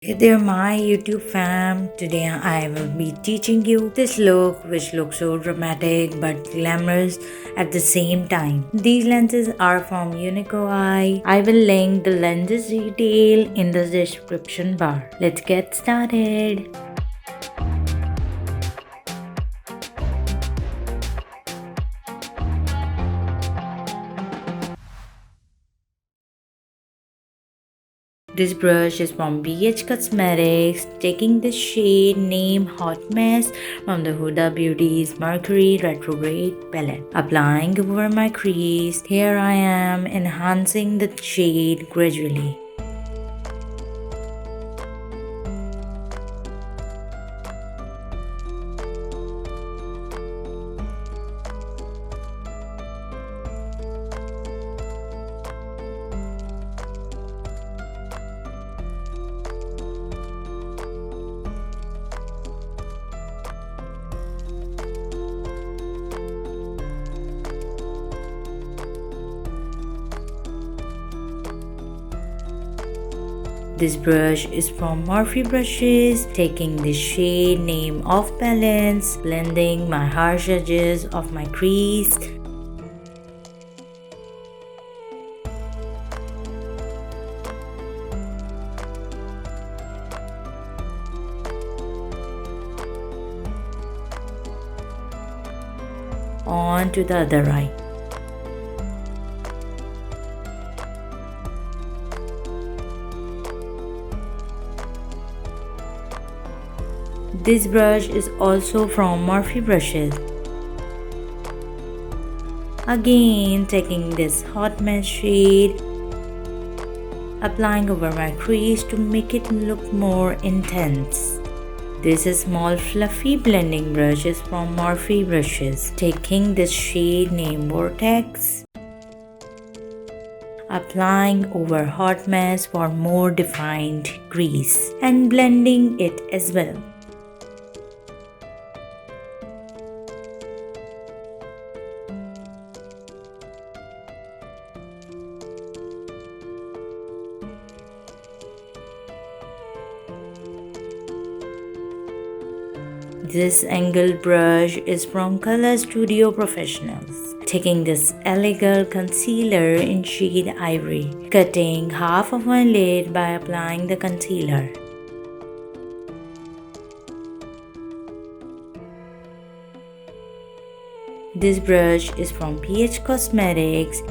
Hey there my YouTube fam, today I will be teaching you this look which looks so dramatic but glamorous at the same time. These lenses are from UNICOEYE. I will link the lenses detail in the description bar. Let's get started. This brush is from BH Cosmetics, taking the shade name Hot Mess from the Huda Beauty's Mercury Retrograde palette. Applying over my crease, here I am enhancing the shade gradually. This brush is from Morphe brushes, taking the shade name of Balance, blending my harsh edges of my crease. On to the other eye. This brush is also from Morphe brushes. Again, taking this hot mess shade, applying over my crease to make it look more intense. This is small fluffy blending brush is from Morphe brushes. Taking this shade named Vortex, applying over hot mess for more defined crease and blending it as well. This angled brush is from Color Studio Professionals. Taking this LA Girl concealer in shade Ivory, cutting half of my lid by applying the concealer. This brush is from PH Cosmetics.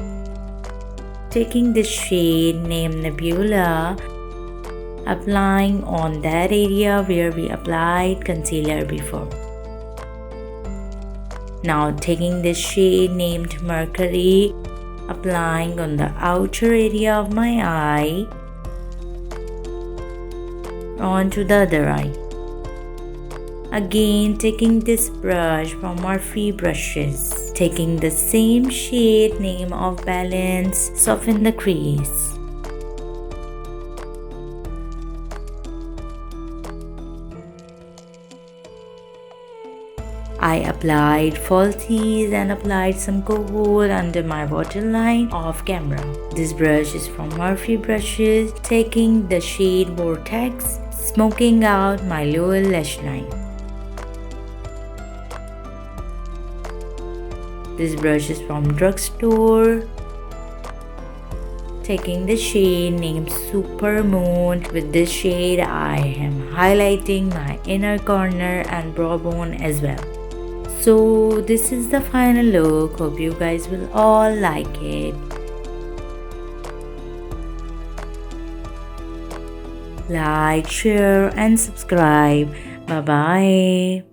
Taking this shade named Nebula, applying on that area where we applied concealer before. Now taking this shade named Mercury, applying on the outer area of my eye, onto the other eye. Again taking this brush from Morphe brushes, taking the same shade name of Balance, soften the crease. I applied falsies and applied some cocoa under my waterline off camera. This brush is from Morphe brushes, taking the shade Vortex, smoking out my lower lash line. This brush is from drugstore, taking the shade named Super Moon. With this shade I am highlighting my inner corner and brow bone as well. So this is the final look. Hope you guys will all like it. Like, share and subscribe. Bye bye.